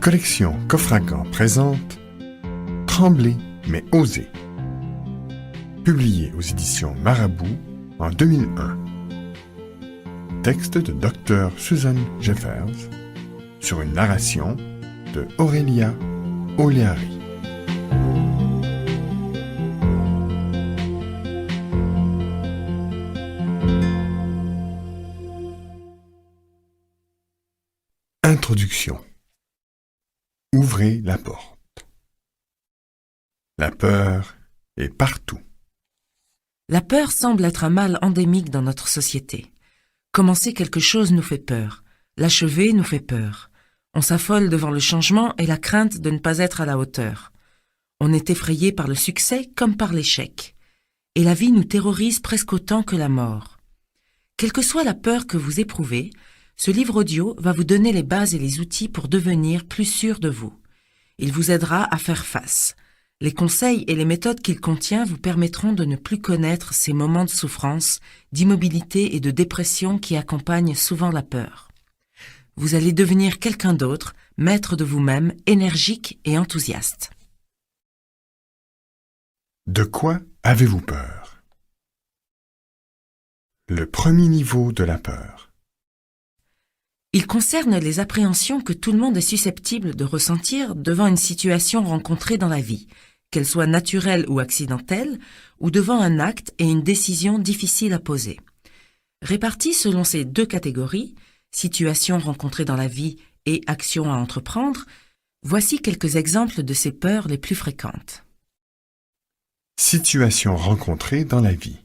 collection Coffre-à-Gants présente Trembler mais oser. Publié aux éditions Marabout en 2001. Texte de Dr Susan Jeffers sur une narration de Aurélia Oleari. Introduction. Ouvrez la porte. La peur est partout. La peur semble être un mal endémique dans notre société. Commencer quelque chose nous fait peur. L'achever nous fait peur. On s'affole devant le changement et la crainte de ne pas être à la hauteur. On est effrayé par le succès comme par l'échec. Et la vie nous terrorise presque autant que la mort. Quelle que soit la peur que vous éprouvez, ce livre audio va vous donner les bases et les outils pour devenir plus sûr de vous. Il vous aidera à faire face. Les conseils et les méthodes qu'il contient vous permettront de ne plus connaître ces moments de souffrance, d'immobilité et de dépression qui accompagnent souvent la peur. Vous allez devenir quelqu'un d'autre, maître de vous-même, énergique et enthousiaste. De quoi avez-vous peur? Le premier niveau de la peur. Il concerne les appréhensions que tout le monde est susceptible de ressentir devant une situation rencontrée dans la vie, qu'elle soit naturelle ou accidentelle, ou devant un acte et une décision difficile à poser. Réparties selon ces deux catégories, situation rencontrée dans la vie et action à entreprendre, voici quelques exemples de ces peurs les plus fréquentes. Situation rencontrée dans la vie.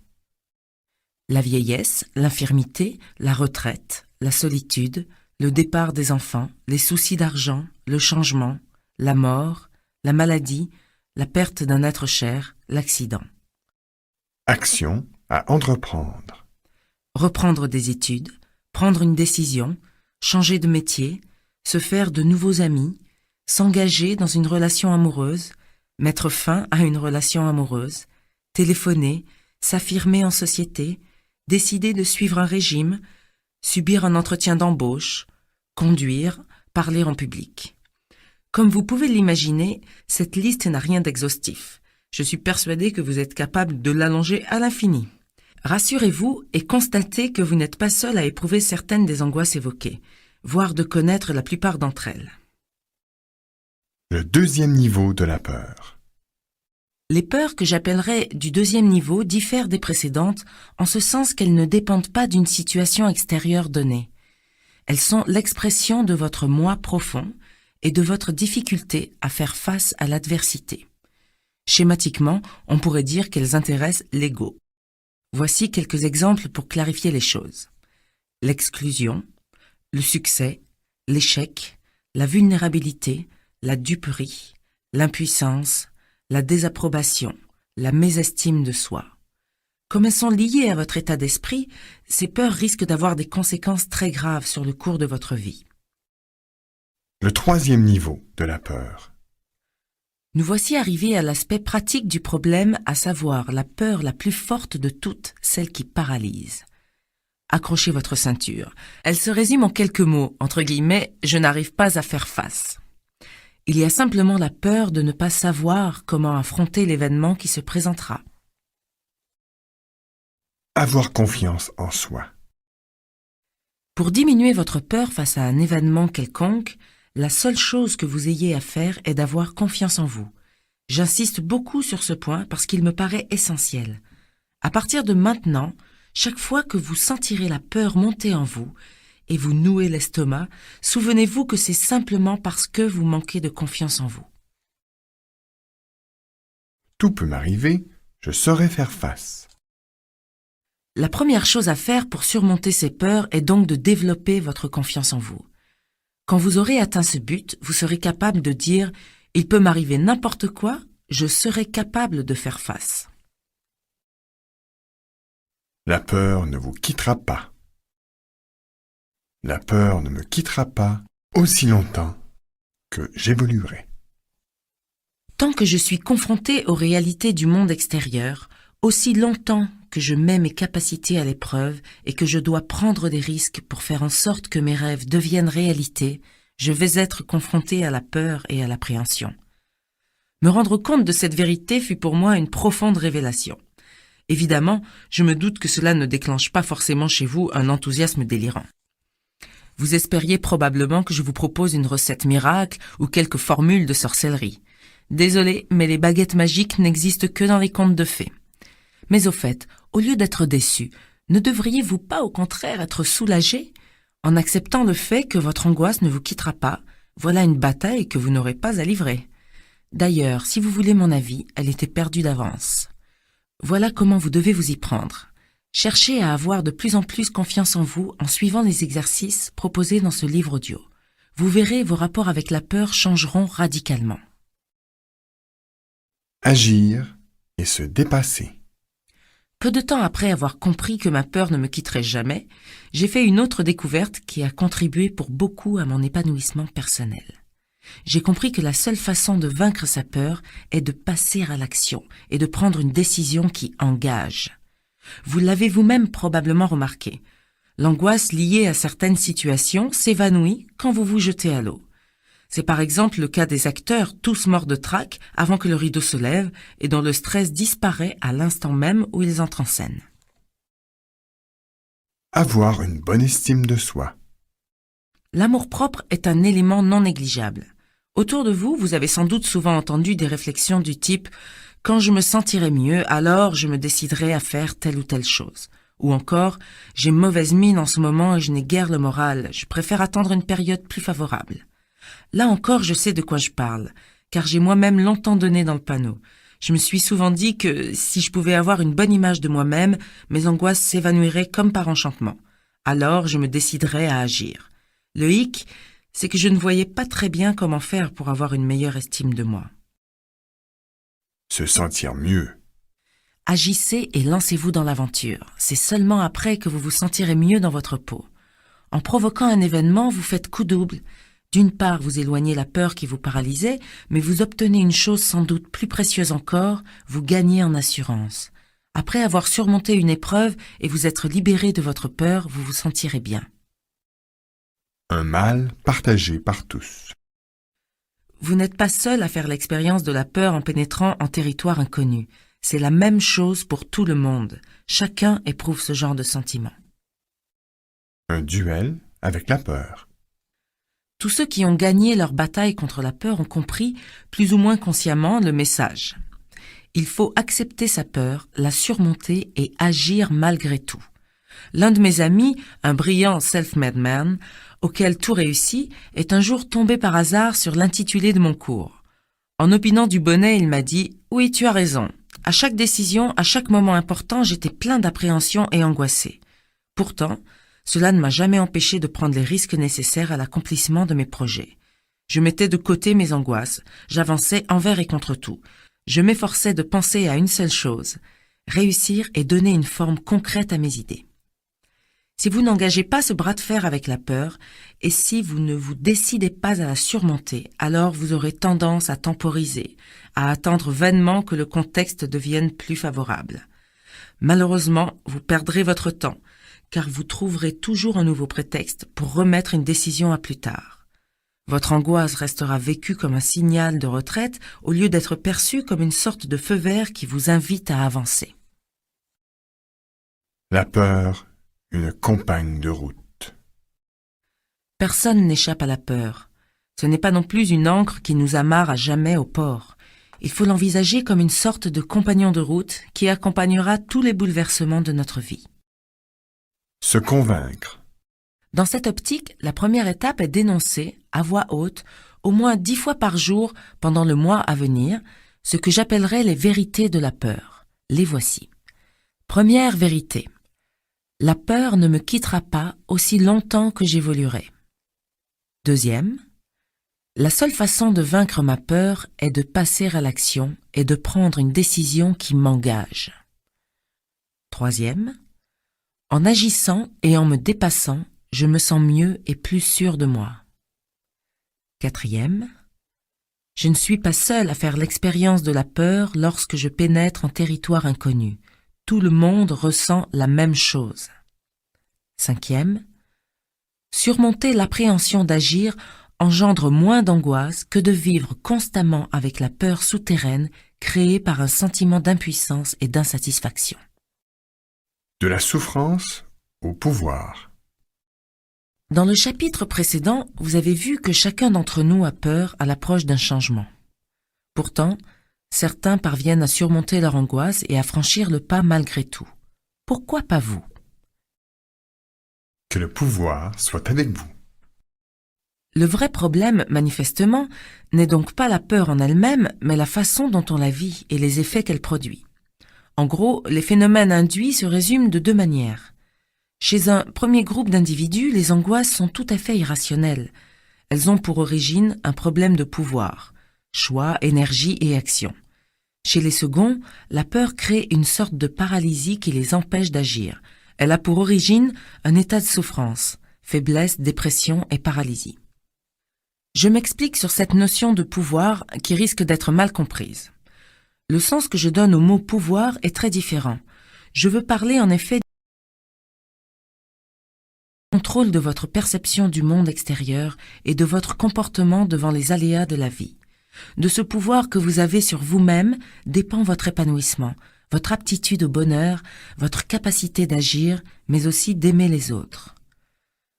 La vieillesse, l'infirmité, la retraite, la solitude, le départ des enfants, les soucis d'argent, le changement, la mort, la maladie, la perte d'un être cher, l'accident. Action à entreprendre. Reprendre des études, prendre une décision, changer de métier, se faire de nouveaux amis, s'engager dans une relation amoureuse, mettre fin à une relation amoureuse, téléphoner, s'affirmer en société, décider de suivre un régime, subir un entretien d'embauche, conduire, parler en public. Comme vous pouvez l'imaginer, cette liste n'a rien d'exhaustif. Je suis persuadée que vous êtes capable de l'allonger à l'infini. Rassurez-vous et constatez que vous n'êtes pas seul à éprouver certaines des angoisses évoquées, voire de connaître la plupart d'entre elles. Le deuxième niveau de la peur. Les peurs que j'appellerais du deuxième niveau diffèrent des précédentes en ce sens qu'elles ne dépendent pas d'une situation extérieure donnée. Elles sont l'expression de votre moi profond et de votre difficulté à faire face à l'adversité. Schématiquement, on pourrait dire qu'elles intéressent l'ego. Voici quelques exemples pour clarifier les choses. L'exclusion, le succès, l'échec, la vulnérabilité, la duperie, l'impuissance, la désapprobation, la mésestime de soi. Comme elles sont liées à votre état d'esprit, ces peurs risquent d'avoir des conséquences très graves sur le cours de votre vie. Le troisième niveau de la peur. Nous voici arrivés à l'aspect pratique du problème, à savoir la peur la plus forte de toutes, celle qui paralyse. Accrochez votre ceinture. Elle se résume en quelques mots, entre guillemets, « je n'arrive pas à faire face ». Il y a simplement la peur de ne pas savoir comment affronter l'événement qui se présentera. Avoir confiance en soi. Pour diminuer votre peur face à un événement quelconque, la seule chose que vous ayez à faire est d'avoir confiance en vous. J'insiste beaucoup sur ce point parce qu'il me paraît essentiel. À partir de maintenant, chaque fois que vous sentirez la peur monter en vous et vous nouer l'estomac, souvenez-vous que c'est simplement parce que vous manquez de confiance en vous. Tout peut m'arriver, je saurai faire face. La première chose à faire pour surmonter ces peurs est donc de développer votre confiance en vous. Quand vous aurez atteint ce but, vous serez capable de dire « Il peut m'arriver n'importe quoi, je serai capable de faire face ». La peur ne vous quittera pas. La peur ne me quittera pas aussi longtemps que j'évoluerai. Tant que je suis confrontée aux réalités du monde extérieur, aussi longtemps que je mets mes capacités à l'épreuve et que je dois prendre des risques pour faire en sorte que mes rêves deviennent réalité, Je vais être confronté à la peur et à l'appréhension. Me rendre compte de cette vérité fut pour moi une profonde révélation. Évidemment, je me doute que cela ne déclenche pas forcément chez vous un enthousiasme délirant. Vous espériez probablement que je vous propose une recette miracle ou quelques formules de sorcellerie. Désolé, mais les baguettes magiques n'existent que dans les contes de fées. Mais au fait, au lieu d'être déçu, ne devriez-vous pas au contraire être soulagé? En acceptant le fait que votre angoisse ne vous quittera pas, voilà une bataille que vous n'aurez pas à livrer. D'ailleurs, si vous voulez mon avis, elle était perdue d'avance. Voilà comment vous devez vous y prendre. Cherchez à avoir de plus en plus confiance en vous en suivant les exercices proposés dans ce livre audio. Vous verrez, vos rapports avec la peur changeront radicalement. Agir et se dépasser. Peu de temps après avoir compris que ma peur ne me quitterait jamais, j'ai fait une autre découverte qui a contribué pour beaucoup à mon épanouissement personnel. J'ai compris que la seule façon de vaincre sa peur est de passer à l'action et de prendre une décision qui engage. Vous l'avez vous-même probablement remarqué. L'angoisse liée à certaines situations s'évanouit quand vous vous jetez à l'eau. C'est par exemple le cas des acteurs tous morts de trac avant que le rideau se lève et dont le stress disparaît à l'instant même où ils entrent en scène. Avoir une bonne estime de soi. L'amour-propre est un élément non négligeable. Autour de vous, vous avez sans doute souvent entendu des réflexions du type « Quand je me sentirai mieux, alors je me déciderai à faire telle ou telle chose ». Ou encore « J'ai mauvaise mine en ce moment et je n'ai guère le moral, je préfère attendre une période plus favorable ». Là encore, je sais de quoi je parle, car j'ai moi-même longtemps donné dans le panneau. Je me suis souvent dit que si je pouvais avoir une bonne image de moi-même, mes angoisses s'évanouiraient comme par enchantement. Alors, je me déciderais à agir. Le hic, c'est que je ne voyais pas très bien comment faire pour avoir une meilleure estime de moi. Se sentir mieux. Agissez et lancez-vous dans l'aventure. C'est seulement après que vous vous sentirez mieux dans votre peau. En provoquant un événement, vous faites coup double. D'une part, vous éloignez la peur qui vous paralysait, mais vous obtenez une chose sans doute plus précieuse encore, vous gagnez en assurance. Après avoir surmonté une épreuve et vous être libéré de votre peur, vous vous sentirez bien. Un mal partagé par tous. Vous n'êtes pas seul à faire l'expérience de la peur en pénétrant en territoire inconnu. C'est la même chose pour tout le monde. Chacun éprouve ce genre de sentiment. Un duel avec la peur. Tous ceux qui ont gagné leur bataille contre la peur ont compris, plus ou moins consciemment, le message. Il faut accepter sa peur, la surmonter et agir malgré tout. L'un de mes amis, un brillant self-made man, auquel tout réussit, est un jour tombé par hasard sur l'intitulé de mon cours. En opinant du bonnet, il m'a dit « Oui, tu as raison. À chaque décision, à chaque moment important, j'étais plein d'appréhension et angoissé. Pourtant, cela ne m'a jamais empêché de prendre les risques nécessaires à l'accomplissement de mes projets. Je mettais de côté mes angoisses, j'avançais envers et contre tout. Je m'efforçais de penser à une seule chose, réussir et donner une forme concrète à mes idées. Si vous n'engagez pas ce bras de fer avec la peur, et si vous ne vous décidez pas à la surmonter, alors vous aurez tendance à temporiser, à attendre vainement que le contexte devienne plus favorable. Malheureusement, vous perdrez votre temps, car vous trouverez toujours un nouveau prétexte pour remettre une décision à plus tard. Votre angoisse restera vécue comme un signal de retraite au lieu d'être perçue comme une sorte de feu vert qui vous invite à avancer. La peur, une compagne de route. Personne n'échappe à la peur. Ce n'est pas non plus une ancre qui nous amarre à jamais au port. Il faut l'envisager comme une sorte de compagnon de route qui accompagnera tous les bouleversements de notre vie. Se convaincre. Dans cette optique, la première étape est d'énoncer, à voix haute, au moins 10 fois par jour pendant le mois à venir, ce que j'appellerais les vérités de la peur. Les voici. Première vérité. La peur ne me quittera pas aussi longtemps que j'évoluerai. Deuxième. La seule façon de vaincre ma peur est de passer à l'action et de prendre une décision qui m'engage. Troisième. En agissant et en me dépassant, je me sens mieux et plus sûr de moi. Quatrième, je ne suis pas seul à faire l'expérience de la peur lorsque je pénètre en territoire inconnu. Tout le monde ressent la même chose. Cinquième, surmonter l'appréhension d'agir engendre moins d'angoisse que de vivre constamment avec la peur souterraine créée par un sentiment d'impuissance et d'insatisfaction. De la souffrance au pouvoir. Dans le chapitre précédent, vous avez vu que chacun d'entre nous a peur à l'approche d'un changement. Pourtant, certains parviennent à surmonter leur angoisse et à franchir le pas malgré tout. Pourquoi pas vous? Que le pouvoir soit avec vous. Le vrai problème, manifestement, n'est donc pas la peur en elle-même, mais la façon dont on la vit et les effets qu'elle produit. En gros, les phénomènes induits se résument de deux manières. Chez un premier groupe d'individus, les angoisses sont tout à fait irrationnelles. Elles ont pour origine un problème de pouvoir, choix, énergie et action. Chez les seconds, la peur crée une sorte de paralysie qui les empêche d'agir. Elle a pour origine un état de souffrance, faiblesse, dépression et paralysie. Je m'explique sur cette notion de pouvoir qui risque d'être mal comprise. Le sens que je donne au mot pouvoir est très différent. Je veux parler en effet du contrôle de votre perception du monde extérieur et de votre comportement devant les aléas de la vie. De ce pouvoir que vous avez sur vous-même dépend votre épanouissement, votre aptitude au bonheur, votre capacité d'agir, mais aussi d'aimer les autres.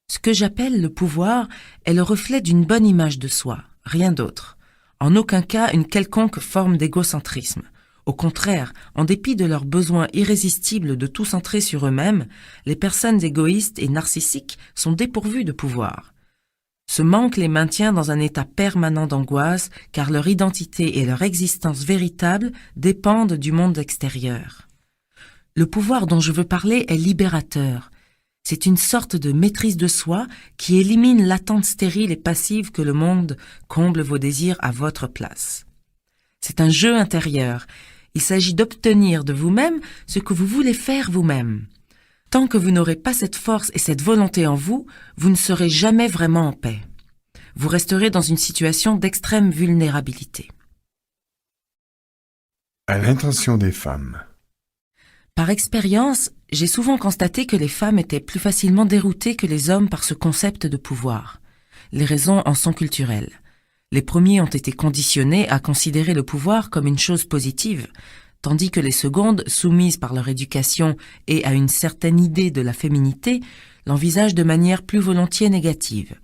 Ce que j'appelle le pouvoir est le reflet d'une bonne image de soi, rien d'autre. En aucun cas une quelconque forme d'égocentrisme. Au contraire, en dépit de leur besoin irrésistible de tout centrer sur eux-mêmes, les personnes égoïstes et narcissiques sont dépourvues de pouvoir. Ce manque les maintient dans un état permanent d'angoisse car leur identité et leur existence véritable dépendent du monde extérieur. Le pouvoir dont je veux parler est libérateur. C'est une sorte de maîtrise de soi qui élimine l'attente stérile et passive que le monde comble vos désirs à votre place. C'est un jeu intérieur. Il s'agit d'obtenir de vous-même ce que vous voulez faire vous-même. Tant que vous n'aurez pas cette force et cette volonté en vous, vous ne serez jamais vraiment en paix. Vous resterez dans une situation d'extrême vulnérabilité. À l'intention des femmes. Par expérience, j'ai souvent constaté que les femmes étaient plus facilement déroutées que les hommes par ce concept de pouvoir. Les raisons en sont culturelles. Les premiers ont été conditionnés à considérer le pouvoir comme une chose positive, tandis que les secondes, soumises par leur éducation et à une certaine idée de la féminité, l'envisagent de manière plus volontiers négative.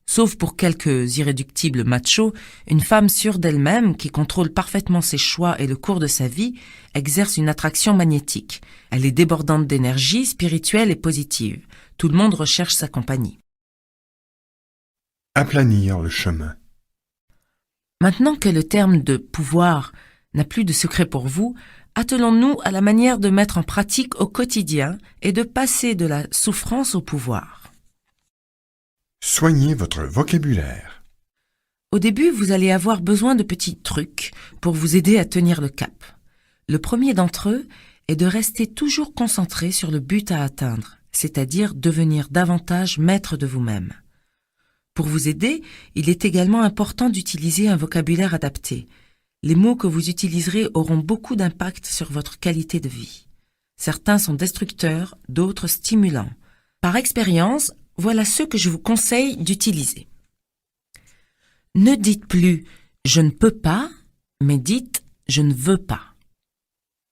Sauf pour quelques irréductibles machos, une femme sûre d'elle-même, qui contrôle parfaitement ses choix et le cours de sa vie, exerce une attraction magnétique. Elle est débordante d'énergie, spirituelle et positive. Tout le monde recherche sa compagnie. Aplanir le chemin. Maintenant que le terme de pouvoir n'a plus de secret pour vous, attelons-nous à la manière de mettre en pratique au quotidien et de passer de la souffrance au pouvoir. Soignez votre vocabulaire. Au début, vous allez avoir besoin de petits trucs pour vous aider à tenir le cap. Le premier d'entre eux est de rester toujours concentré sur le but à atteindre, c'est-à-dire devenir davantage maître de vous-même. Pour vous aider, il est également important d'utiliser un vocabulaire adapté. Les mots que vous utiliserez auront beaucoup d'impact sur votre qualité de vie. Certains sont destructeurs, d'autres stimulants. Par expérience, voilà ceux que je vous conseille d'utiliser. Ne dites plus « je ne peux pas », mais dites « je ne veux pas ».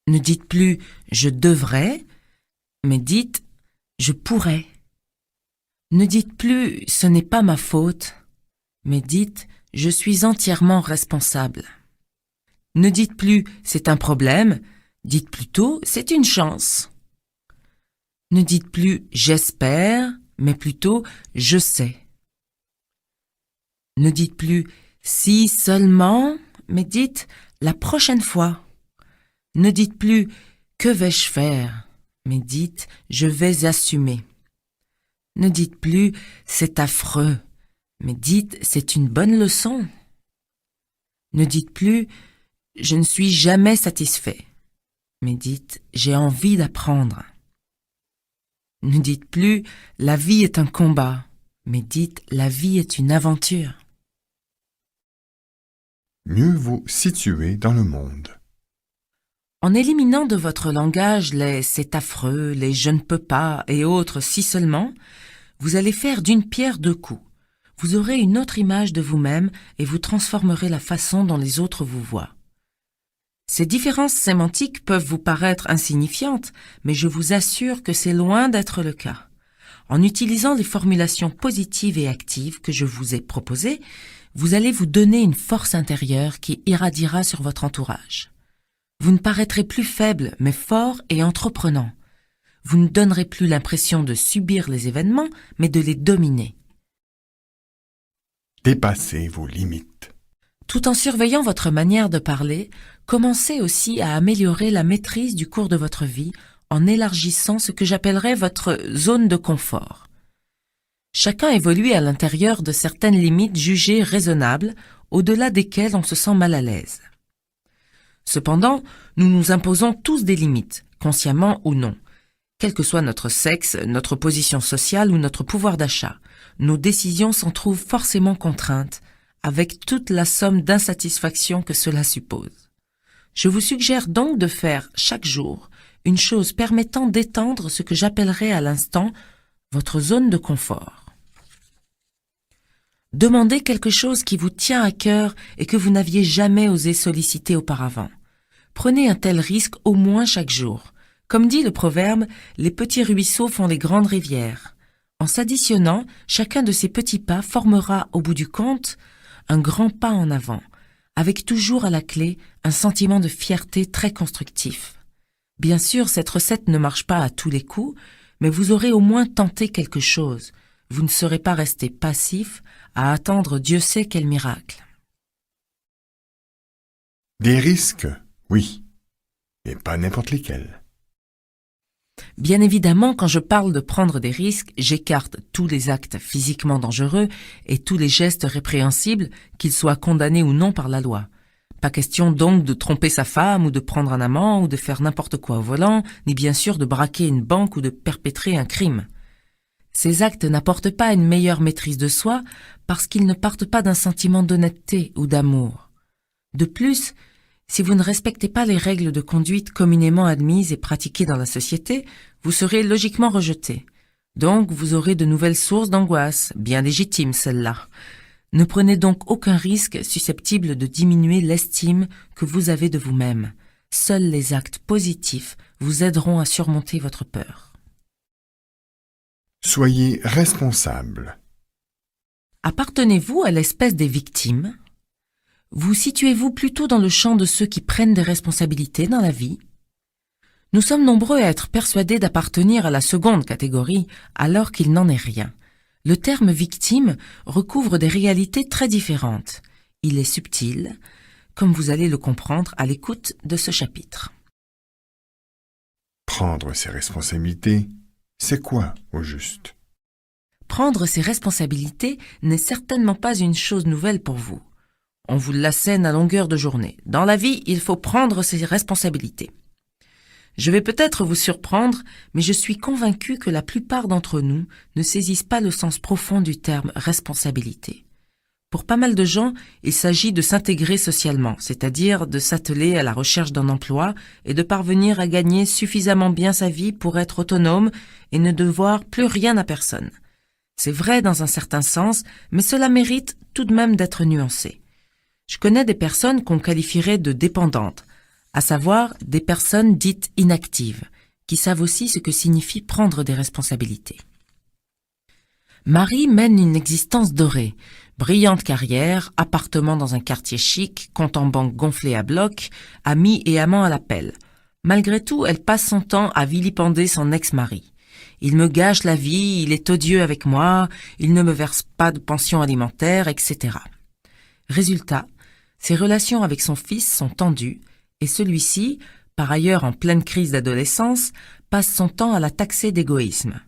Ne dites plus « je devrais », mais dites « je pourrais ». Ne dites plus « ce n'est pas ma faute », mais dites « je suis entièrement responsable ». Ne dites plus « c'est un problème », dites plutôt « c'est une chance ». Ne dites plus « j'espère », mais plutôt « je sais ». Ne dites plus « si seulement », mais dites « la prochaine fois ». Ne dites plus « que vais-je faire », mais dites « je vais assumer ». Ne dites plus « c'est affreux », mais dites « c'est une bonne leçon ». Ne dites plus « je ne suis jamais satisfait », mais dites « j'ai envie d'apprendre ». Ne dites plus « la vie est un combat », mais dites « la vie est une aventure ». Mieux vous situer dans le monde. En éliminant de votre langage les « c'est affreux », les « je ne peux pas » et autres « si seulement », vous allez faire d'une pierre deux coups. vous aurez une autre image de vous-même et vous transformerez la façon dont les autres vous voient. Ces différences sémantiques peuvent vous paraître insignifiantes, mais je vous assure que c'est loin d'être le cas. En utilisant les formulations positives et actives que je vous ai proposées, vous allez vous donner une force intérieure qui irradiera sur votre entourage. Vous ne paraîtrez plus faible, mais fort et entreprenant. Vous ne donnerez plus l'impression de subir les événements, mais de les dominer. Dépassez vos limites. Tout en surveillant votre manière de parler, commencez aussi à améliorer la maîtrise du cours de votre vie en élargissant ce que j'appellerais votre zone de confort. Chacun évolue à l'intérieur de certaines limites jugées raisonnables, au-delà desquelles on se sent mal à l'aise. Cependant, nous nous imposons tous des limites, consciemment ou non. Quel que soit notre sexe, notre position sociale ou notre pouvoir d'achat, nos décisions s'en trouvent forcément contraintes, avec toute la somme d'insatisfaction que cela suppose. Je vous suggère donc de faire chaque jour une chose permettant d'étendre ce que j'appellerai à l'instant votre zone de confort. Demandez quelque chose qui vous tient à cœur et que vous n'aviez jamais osé solliciter auparavant. Prenez un tel risque au moins chaque jour. Comme dit le proverbe, les petits ruisseaux font les grandes rivières. En s'additionnant, chacun de ces petits pas formera, au bout du compte, un grand pas en avant, avec toujours à la clé un sentiment de fierté très constructif. Bien sûr, cette recette ne marche pas à tous les coups, mais vous aurez au moins tenté quelque chose. Vous ne serez pas resté passif à attendre Dieu sait quel miracle. Des risques, oui, mais pas n'importe lesquels. Bien évidemment, quand je parle de prendre des risques, j'écarte tous les actes physiquement dangereux et tous les gestes répréhensibles, qu'ils soient condamnés ou non par la loi. Pas question donc de tromper sa femme ou de prendre un amant ou de faire n'importe quoi au volant, ni bien sûr de braquer une banque ou de perpétrer un crime. Ces actes n'apportent pas une meilleure maîtrise de soi parce qu'ils ne partent pas d'un sentiment d'honnêteté ou d'amour. De plus, si vous ne respectez pas les règles de conduite communément admises et pratiquées dans la société, vous serez logiquement rejeté. Donc, vous aurez de nouvelles sources d'angoisse, bien légitimes celles-là. Ne prenez donc aucun risque susceptible de diminuer l'estime que vous avez de vous-même. Seuls les actes positifs vous aideront à surmonter votre peur. Soyez responsable. Appartenez-vous à l'espèce des victimes ? Vous situez-vous plutôt dans le champ de ceux qui prennent des responsabilités dans la vie ? Nous sommes nombreux à être persuadés d'appartenir à la seconde catégorie, alors qu'il n'en est rien. Le terme victime recouvre des réalités très différentes. Il est subtil, comme vous allez le comprendre à l'écoute de ce chapitre. Prendre ses responsabilités, c'est quoi au juste? Prendre ses responsabilités n'est certainement pas une chose nouvelle pour vous. On vous l'assène à longueur de journée. Dans la vie, il faut prendre ses responsabilités. Je vais peut-être vous surprendre, mais je suis convaincu que la plupart d'entre nous ne saisissent pas le sens profond du terme responsabilité. Pour pas mal de gens, il s'agit de s'intégrer socialement, c'est-à-dire de s'atteler à la recherche d'un emploi et de parvenir à gagner suffisamment bien sa vie pour être autonome et ne devoir plus rien à personne. C'est vrai dans un certain sens, mais cela mérite tout de même d'être nuancé. Je connais des personnes qu'on qualifierait de dépendantes, à savoir des personnes dites inactives, qui savent aussi ce que signifie prendre des responsabilités. Marie mène une existence dorée, brillante carrière, appartement dans un quartier chic, compte en banque gonflé à bloc, amis et amants à l'appel. Malgré tout, elle passe son temps à vilipender son ex-mari. Il me gâche la vie, il est odieux avec moi, il ne me verse pas de pension alimentaire, etc. Résultat, ses relations avec son fils sont tendues et celui-ci, par ailleurs en pleine crise d'adolescence, passe son temps à la taxer d'égoïsme.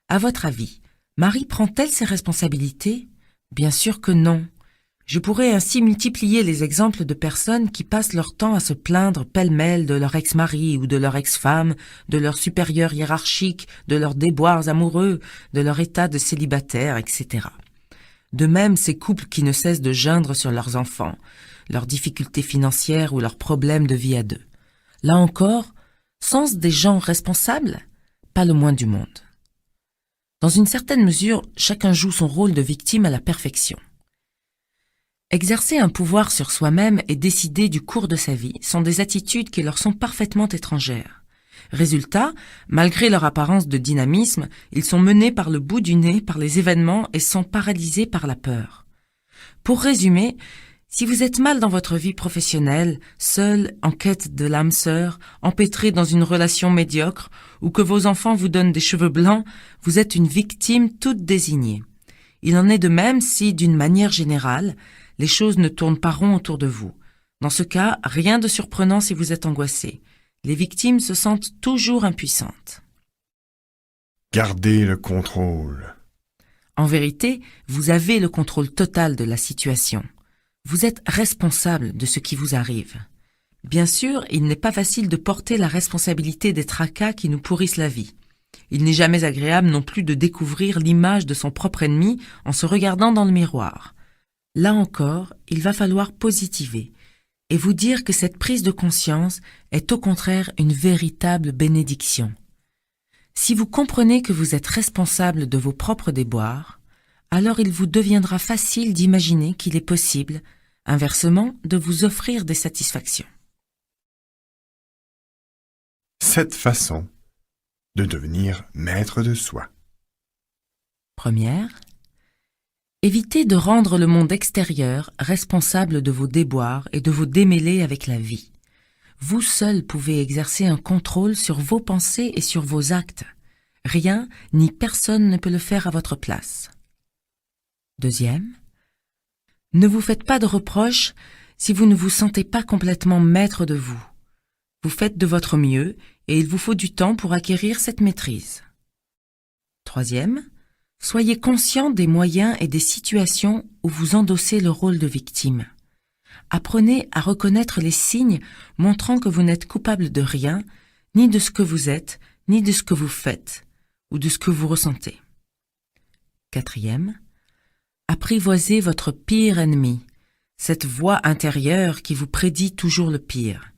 À votre avis, Marie prend-elle ses responsabilités ? Bien sûr que non. Je pourrais ainsi multiplier les exemples de personnes qui passent leur temps à se plaindre pêle-mêle de leur ex-mari ou de leur ex-femme, de leur supérieur hiérarchique, de leurs déboires amoureux, de leur état de célibataire, etc. De même, ces couples qui ne cessent de geindre sur leurs enfants, leurs difficultés financières ou leurs problèmes de vie à deux. Là encore, sont-ce des gens responsables ? Pas le moins du monde. Dans une certaine mesure, chacun joue son rôle de victime à la perfection. Exercer un pouvoir sur soi-même et décider du cours de sa vie sont des attitudes qui leur sont parfaitement étrangères. Résultat, malgré leur apparence de dynamisme, ils sont menés par le bout du nez par les événements et sont paralysés par la peur. Pour résumer, si vous êtes mal dans votre vie professionnelle, seul, en quête de l'âme sœur, empêtré dans une relation médiocre, ou que vos enfants vous donnent des cheveux blancs, vous êtes une victime toute désignée. Il en est de même si, d'une manière générale, les choses ne tournent pas rond autour de vous. Dans ce cas, rien de surprenant si vous êtes angoissé. Les victimes se sentent toujours impuissantes. Gardez le contrôle. En vérité, vous avez le contrôle total de la situation. Vous êtes responsable de ce qui vous arrive. Bien sûr, il n'est pas facile de porter la responsabilité des tracas qui nous pourrissent la vie. Il n'est jamais agréable non plus de découvrir l'image de son propre ennemi en se regardant dans le miroir. Là encore, il va falloir positiver et vous dire que cette prise de conscience est au contraire une véritable bénédiction. Si vous comprenez que vous êtes responsable de vos propres déboires, alors il vous deviendra facile d'imaginer qu'il est possible, inversement, de vous offrir des satisfactions. 7 façons de devenir maître de soi. Première, évitez de rendre le monde extérieur responsable de vos déboires et de vos démêlés avec la vie. Vous seul pouvez exercer un contrôle sur vos pensées et sur vos actes. Rien ni personne ne peut le faire à votre place. Deuxième, ne vous faites pas de reproches si vous ne vous sentez pas complètement maître de vous. Vous faites de votre mieux et il vous faut du temps pour acquérir cette maîtrise. Troisième, soyez conscient des moyens et des situations où vous endossez le rôle de victime. Apprenez à reconnaître les signes montrant que vous n'êtes coupable de rien, ni de ce que vous êtes, ni de ce que vous faites, ou de ce que vous ressentez. Quatrième, apprivoisez votre pire ennemi, cette voix intérieure qui vous prédit toujours le pire.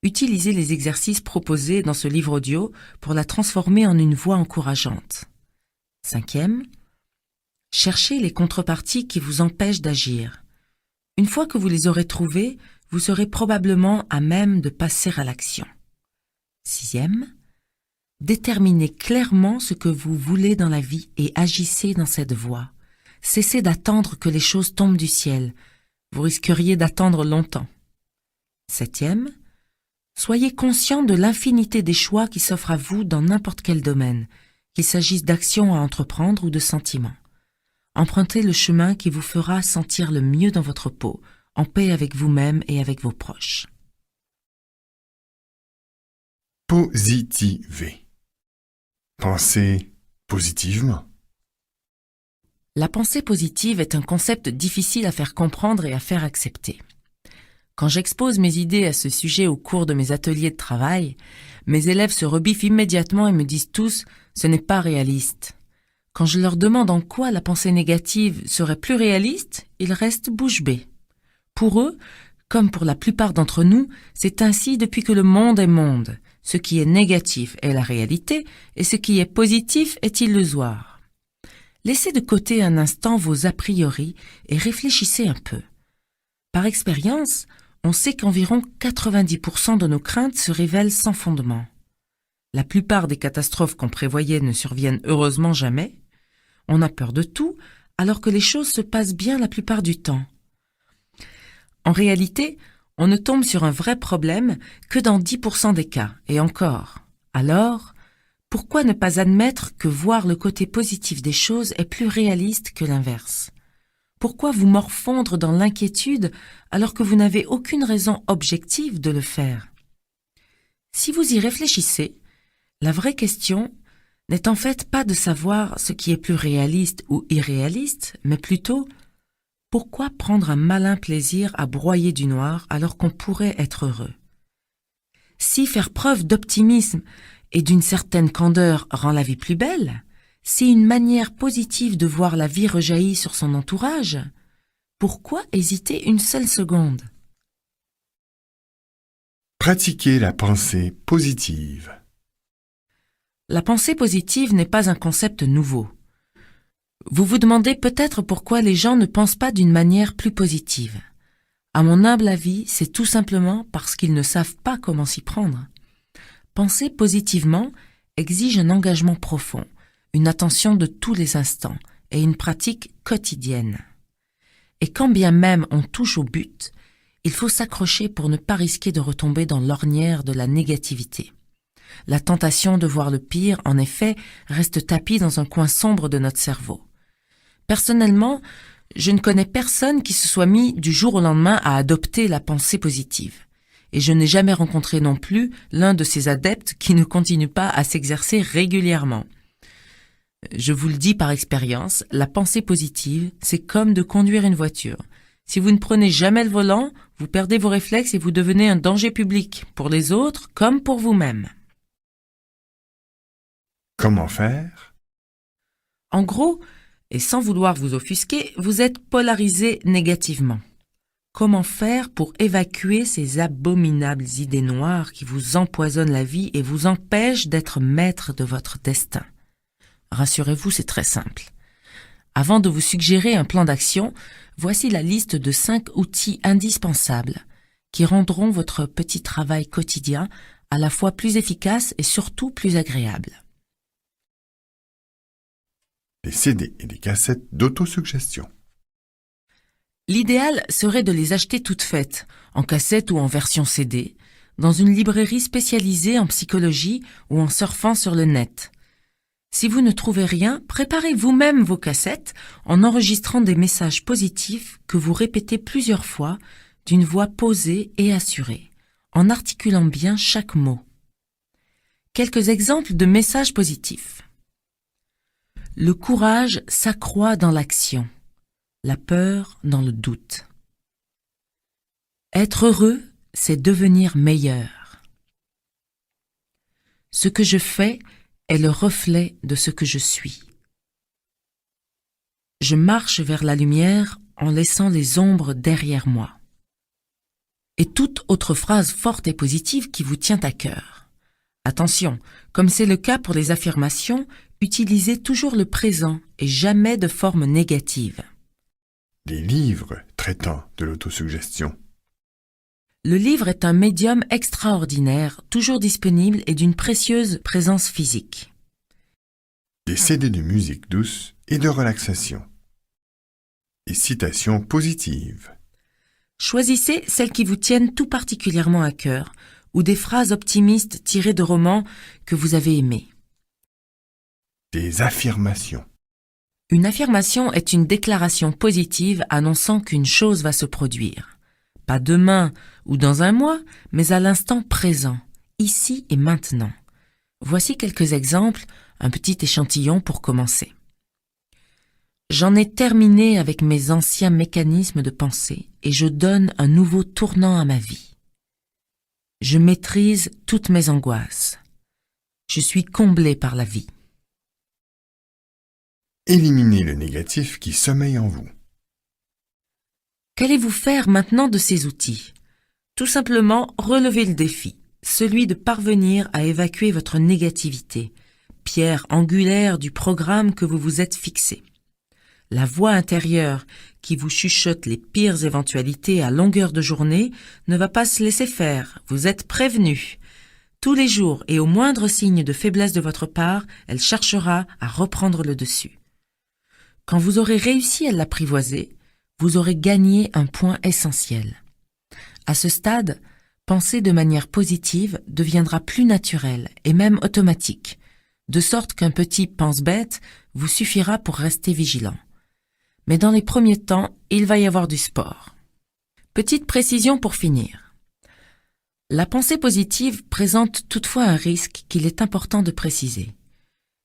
Utilisez les exercices proposés dans ce livre audio pour la transformer en une voix encourageante. Cinquième, cherchez les contreparties qui vous empêchent d'agir. Une fois que vous les aurez trouvées, vous serez probablement à même de passer à l'action. Sixième, déterminez clairement ce que vous voulez dans la vie et agissez dans cette voie. Cessez d'attendre que les choses tombent du ciel. Vous risqueriez d'attendre longtemps. Septième, soyez conscient de l'infinité des choix qui s'offrent à vous dans n'importe quel domaine, qu'il s'agisse d'actions à entreprendre ou de sentiments. Empruntez le chemin qui vous fera sentir le mieux dans votre peau, en paix avec vous-même et avec vos proches. Positiver. Pensez positivement. La pensée positive est un concept difficile à faire comprendre et à faire accepter. Quand j'expose mes idées à ce sujet au cours de mes ateliers de travail, mes élèves se rebiffent immédiatement et me disent tous « ce n'est pas réaliste ». Quand je leur demande en quoi la pensée négative serait plus réaliste, ils restent bouche bée. Pour eux, comme pour la plupart d'entre nous, c'est ainsi depuis que le monde est monde. Ce qui est négatif est la réalité et ce qui est positif est illusoire. Laissez de côté un instant vos a priori et réfléchissez un peu. Par expérience, on sait qu'environ 90% de nos craintes se révèlent sans fondement. La plupart des catastrophes qu'on prévoyait ne surviennent heureusement jamais. On a peur de tout, alors que les choses se passent bien la plupart du temps. En réalité, on ne tombe sur un vrai problème que dans 10% des cas, et encore. Alors, pourquoi ne pas admettre que voir le côté positif des choses est plus réaliste que l'inverse? Pourquoi vous morfondre dans l'inquiétude alors que vous n'avez aucune raison objective de le faire? Si vous y réfléchissez, la vraie question n'est en fait pas de savoir ce qui est plus réaliste ou irréaliste, mais plutôt pourquoi prendre un malin plaisir à broyer du noir alors qu'on pourrait être heureux? Si faire preuve d'optimisme et d'une certaine candeur rend la vie plus belle, si une manière positive de voir la vie rejaillit sur son entourage, pourquoi hésiter une seule seconde? Pratiquez la pensée positive. La pensée positive n'est pas un concept nouveau. Vous vous demandez peut-être pourquoi les gens ne pensent pas d'une manière plus positive. À mon humble avis, c'est tout simplement parce qu'ils ne savent pas comment s'y prendre. Penser positivement exige un engagement profond, une attention de tous les instants et une pratique quotidienne. Et quand bien même on touche au but, il faut s'accrocher pour ne pas risquer de retomber dans l'ornière de la négativité. La tentation de voir le pire, en effet, reste tapie dans un coin sombre de notre cerveau. Personnellement, je ne connais personne qui se soit mis du jour au lendemain à adopter la pensée positive. Et je n'ai jamais rencontré non plus l'un de ces adeptes qui ne continue pas à s'exercer régulièrement. Je vous le dis par expérience, la pensée positive, c'est comme de conduire une voiture. Si vous ne prenez jamais le volant, vous perdez vos réflexes et vous devenez un danger public, pour les autres comme pour vous-même. Comment faire? En gros, et sans vouloir vous offusquer, vous êtes polarisé négativement. Comment faire pour évacuer ces abominables idées noires qui vous empoisonnent la vie et vous empêchent d'être maître de votre destin? Rassurez-vous, c'est très simple. Avant de vous suggérer un plan d'action, voici la liste de 5 outils indispensables qui rendront votre petit travail quotidien à la fois plus efficace et surtout plus agréable. Des CD et des cassettes d'autosuggestion. L'idéal serait de les acheter toutes faites, en cassette ou en version CD, dans une librairie spécialisée en psychologie ou en surfant sur le net. Si vous ne trouvez rien, préparez vous-même vos cassettes en enregistrant des messages positifs que vous répétez plusieurs fois d'une voix posée et assurée, en articulant bien chaque mot. Quelques exemples de messages positifs. Le courage s'accroît dans l'action, la peur dans le doute. Être heureux, c'est devenir meilleur. Ce que je fais est le reflet de ce que je suis. Je marche vers la lumière en laissant les ombres derrière moi. Et toute autre phrase forte et positive qui vous tient à cœur. Attention, comme c'est le cas pour les affirmations, utilisez toujours le présent et jamais de forme négative. Des livres traitant de l'autosuggestion. Le livre est un médium extraordinaire, toujours disponible et d'une précieuse présence physique. Des CD de musique douce et de relaxation. Des citations positives. Choisissez celles qui vous tiennent tout particulièrement à cœur ou des phrases optimistes tirées de romans que vous avez aimés. Des affirmations. Une affirmation est une déclaration positive annonçant qu'une chose va se produire. Pas demain ou dans un mois, mais à l'instant présent, ici et maintenant. Voici quelques exemples, un petit échantillon pour commencer. J'en ai terminé avec mes anciens mécanismes de pensée et je donne un nouveau tournant à ma vie. Je maîtrise toutes mes angoisses. Je suis comblé par la vie. Éliminez le négatif qui sommeille en vous. Qu'allez-vous faire maintenant de ces outils? Tout simplement relever le défi, celui de parvenir à évacuer votre négativité, pierre angulaire du programme que vous vous êtes fixé. La voix intérieure qui vous chuchote les pires éventualités à longueur de journée ne va pas se laisser faire, vous êtes prévenu. Tous les jours et au moindre signe de faiblesse de votre part, elle cherchera à reprendre le dessus. Quand vous aurez réussi à l'apprivoiser, vous aurez gagné un point essentiel. À ce stade, penser de manière positive deviendra plus naturel et même automatique, de sorte qu'un petit pense-bête vous suffira pour rester vigilant. Mais dans les premiers temps, il va y avoir du sport. Petite précision pour finir. La pensée positive présente toutefois un risque qu'il est important de préciser.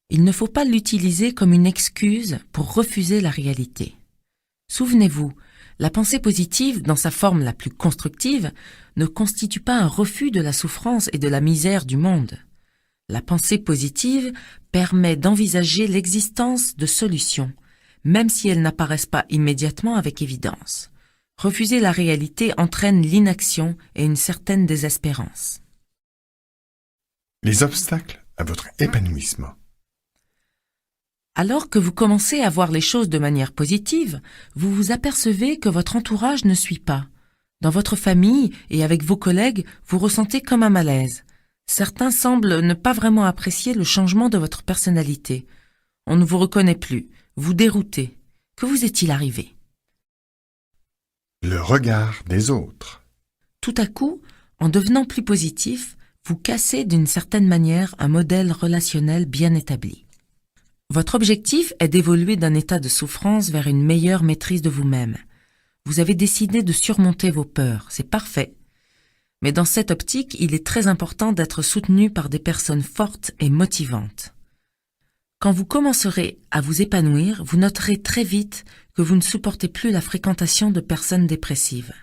Il ne faut pas l'utiliser comme une excuse pour refuser la réalité. Souvenez-vous, la pensée positive, dans sa forme la plus constructive, ne constitue pas un refus de la souffrance et de la misère du monde. La pensée positive permet d'envisager l'existence de solutions, même si elles n'apparaissent pas immédiatement avec évidence. Refuser la réalité entraîne l'inaction et une certaine désespérance. Les obstacles à votre épanouissement. Alors que vous commencez à voir les choses de manière positive, vous vous apercevez que votre entourage ne suit pas. Dans votre famille et avec vos collègues, vous ressentez comme un malaise. Certains semblent ne pas vraiment apprécier le changement de votre personnalité. On ne vous reconnaît plus, vous déroutez. Que vous est-il arrivé? Le regard des autres. Tout à coup, en devenant plus positif, vous cassez d'une certaine manière un modèle relationnel bien établi. Votre objectif est d'évoluer d'un état de souffrance vers une meilleure maîtrise de vous-même. Vous avez décidé de surmonter vos peurs, c'est parfait. Mais dans cette optique, il est très important d'être soutenu par des personnes fortes et motivantes. Quand vous commencerez à vous épanouir, vous noterez très vite que vous ne supportez plus la fréquentation de personnes dépressives.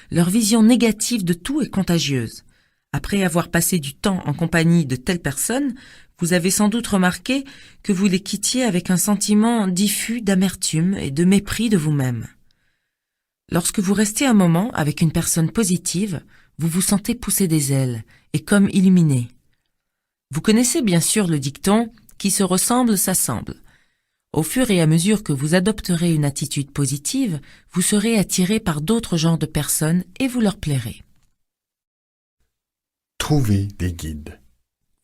Leur vision négative de tout est contagieuse. Après avoir passé du temps en compagnie de telles personnes, vous avez sans doute remarqué que vous les quittiez avec un sentiment diffus d'amertume et de mépris de vous-même. Lorsque vous restez un moment avec une personne positive, vous vous sentez pousser des ailes et comme illuminé. Vous connaissez bien sûr le dicton « qui se ressemble s'assemble ». Au fur et à mesure que vous adopterez une attitude positive, vous serez attiré par d'autres genres de personnes et vous leur plairez. Trouvez des guides.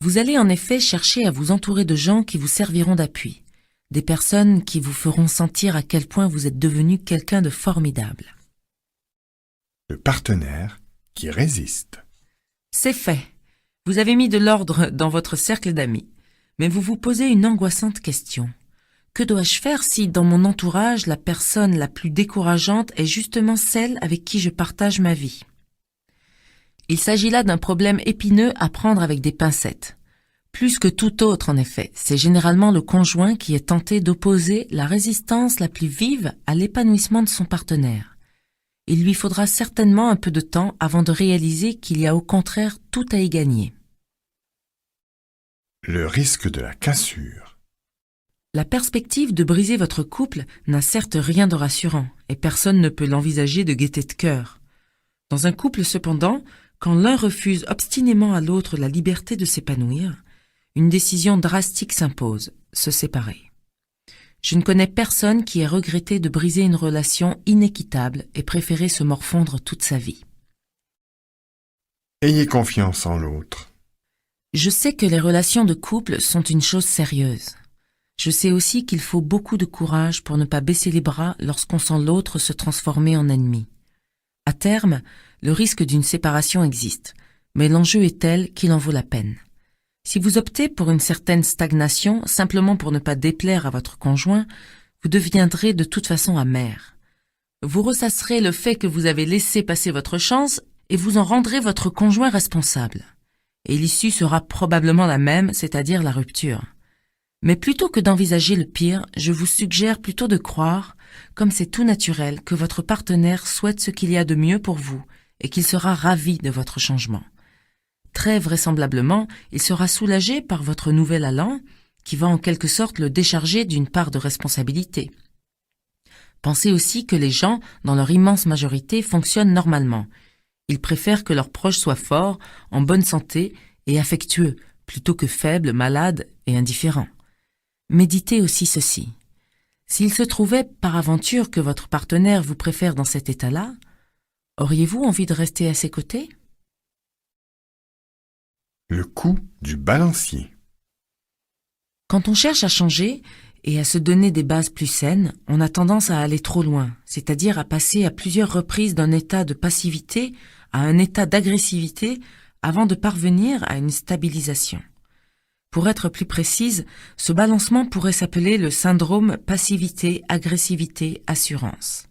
Vous allez en effet chercher à vous entourer de gens qui vous serviront d'appui, des personnes qui vous feront sentir à quel point vous êtes devenu quelqu'un de formidable. Le partenaire qui résiste. C'est fait. Vous avez mis de l'ordre dans votre cercle d'amis, mais vous vous posez une angoissante question. Que dois-je faire si, dans mon entourage, la personne la plus décourageante est justement celle avec qui je partage ma vie? Il s'agit là d'un problème épineux à prendre avec des pincettes. Plus que tout autre, en effet, c'est généralement le conjoint qui est tenté d'opposer la résistance la plus vive à l'épanouissement de son partenaire. Il lui faudra certainement un peu de temps avant de réaliser qu'il y a au contraire tout à y gagner. Le risque de la cassure. La perspective de briser votre couple n'a certes rien de rassurant, et personne ne peut l'envisager de gaieté de cœur. Dans un couple cependant, quand l'un refuse obstinément à l'autre la liberté de s'épanouir, une décision drastique s'impose, se séparer. Je ne connais personne qui ait regretté de briser une relation inéquitable et préféré se morfondre toute sa vie. Ayez confiance en l'autre. Je sais que les relations de couple sont une chose sérieuse. Je sais aussi qu'il faut beaucoup de courage pour ne pas baisser les bras lorsqu'on sent l'autre se transformer en ennemi. À terme, le risque d'une séparation existe, mais l'enjeu est tel qu'il en vaut la peine. Si vous optez pour une certaine stagnation simplement pour ne pas déplaire à votre conjoint, vous deviendrez de toute façon amer. Vous ressasserez le fait que vous avez laissé passer votre chance et vous en rendrez votre conjoint responsable. Et l'issue sera probablement la même, c'est-à-dire la rupture. Mais plutôt que d'envisager le pire, je vous suggère plutôt de croire, comme c'est tout naturel, que votre partenaire souhaite ce qu'il y a de mieux pour vous et qu'il sera ravi de votre changement. Très vraisemblablement, il sera soulagé par votre nouvel allant, qui va en quelque sorte le décharger d'une part de responsabilité. Pensez aussi que les gens, dans leur immense majorité, fonctionnent normalement. Ils préfèrent que leurs proches soient forts, en bonne santé et affectueux, plutôt que faibles, malades et indifférents. Méditez aussi ceci. S'il se trouvait par aventure que votre partenaire vous préfère dans cet état-là, auriez-vous envie de rester à ses côtés? Le coup du balancier. Quand on cherche à changer et à se donner des bases plus saines, on a tendance à aller trop loin, c'est-à-dire à passer à plusieurs reprises d'un état de passivité à un état d'agressivité avant de parvenir à une stabilisation. Pour être plus précise, ce balancement pourrait s'appeler le syndrome passivité-agressivité-assurance.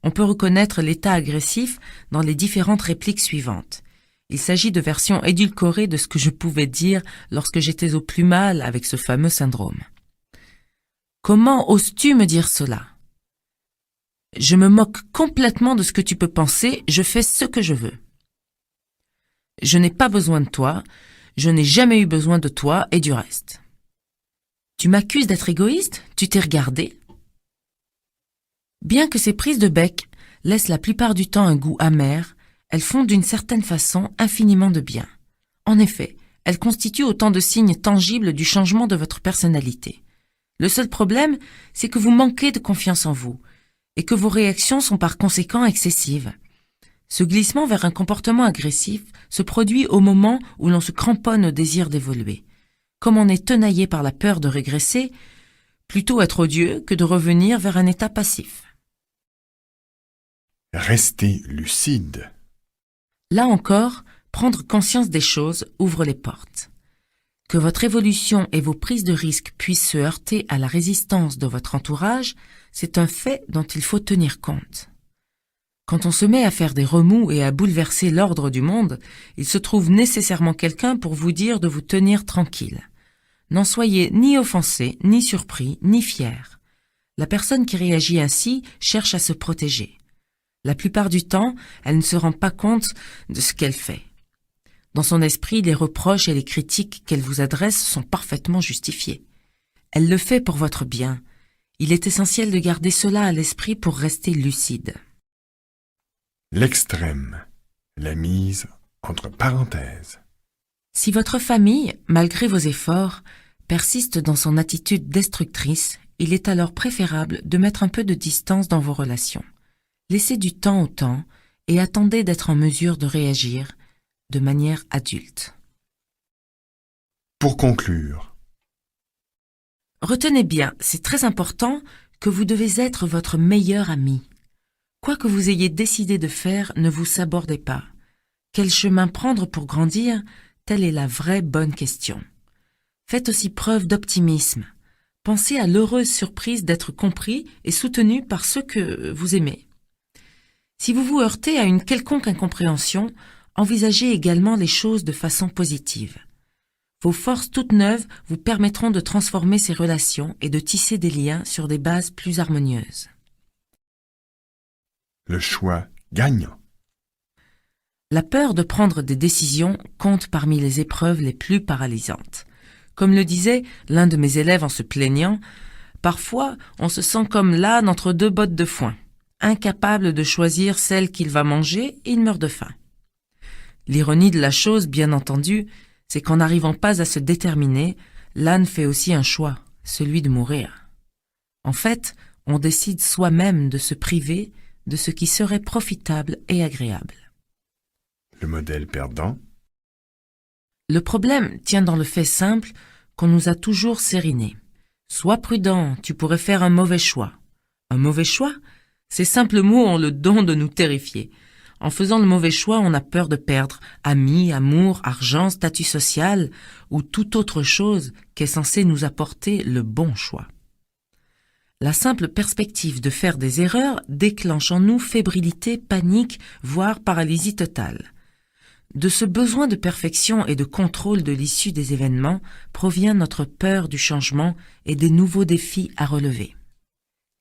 On peut reconnaître l'état agressif dans les différentes répliques suivantes. Il s'agit de versions édulcorées de ce que je pouvais dire lorsque j'étais au plus mal avec ce fameux syndrome. Comment oses-tu me dire cela? Je me moque complètement de ce que tu peux penser, je fais ce que je veux. Je n'ai pas besoin de toi, je n'ai jamais eu besoin de toi et du reste. Tu m'accuses d'être égoïste? Tu t'es regardé? Bien que ces prises de bec laissent la plupart du temps un goût amer, elles font d'une certaine façon infiniment de bien. En effet, elles constituent autant de signes tangibles du changement de votre personnalité. Le seul problème, c'est que vous manquez de confiance en vous et que vos réactions sont par conséquent excessives. Ce glissement vers un comportement agressif se produit au moment où l'on se cramponne au désir d'évoluer. Comme on est tenaillé par la peur de régresser, plutôt être odieux que de revenir vers un état passif. Restez lucide. Là encore, prendre conscience des choses ouvre les portes. Que votre évolution et vos prises de risques puissent se heurter à la résistance de votre entourage, c'est un fait dont il faut tenir compte. Quand on se met à faire des remous et à bouleverser l'ordre du monde, il se trouve nécessairement quelqu'un pour vous dire de vous tenir tranquille. N'en soyez ni offensé, ni surpris, ni fier. La personne qui réagit ainsi cherche à se protéger. La plupart du temps, elle ne se rend pas compte de ce qu'elle fait. Dans son esprit, les reproches et les critiques qu'elle vous adresse sont parfaitement justifiés. Elle le fait pour votre bien. Il est essentiel de garder cela à l'esprit pour rester lucide. L'extrême. La mise entre parenthèses. Si votre famille, malgré vos efforts, persiste dans son attitude destructrice, il est alors préférable de mettre un peu de distance dans vos relations. Laissez du temps au temps et attendez d'être en mesure de réagir de manière adulte. Pour conclure, Retenez bien, c'est très important que vous devez être votre meilleur ami. Quoi que vous ayez décidé de faire, ne vous sabordez pas. Quel chemin prendre pour grandir? Telle est la vraie bonne question. Faites aussi preuve d'optimisme. Pensez à l'heureuse surprise d'être compris et soutenu par ceux que vous aimez. Si vous vous heurtez à une quelconque incompréhension, envisagez également les choses de façon positive. Vos forces toutes neuves vous permettront de transformer ces relations et de tisser des liens sur des bases plus harmonieuses. le choix gagnant. La peur de prendre des décisions compte parmi les épreuves les plus paralysantes. Comme le disait l'un de mes élèves en se plaignant, parfois on se sent comme l'âne entre deux bottes de foin, incapable de choisir celle qu'il va manger et il meurt de faim. L'ironie de la chose, bien entendu, c'est qu'en n'arrivant pas à se déterminer, l'âne fait aussi un choix, celui de mourir. En fait, on décide soi-même de se priver de ce qui serait profitable et agréable. Le modèle perdant. Le problème tient dans le fait simple qu'on nous a toujours sériné. Sois prudent, tu pourrais faire un mauvais choix. Un mauvais choix? Ces simples mots ont le don de nous terrifier. En faisant le mauvais choix, on a peur de perdre amis, amour, argent, statut social ou toute autre chose qui est censée nous apporter le bon choix. La simple perspective de faire des erreurs déclenche en nous fébrilité, panique, voire paralysie totale. De ce besoin de perfection et de contrôle de l'issue des événements provient notre peur du changement et des nouveaux défis à relever.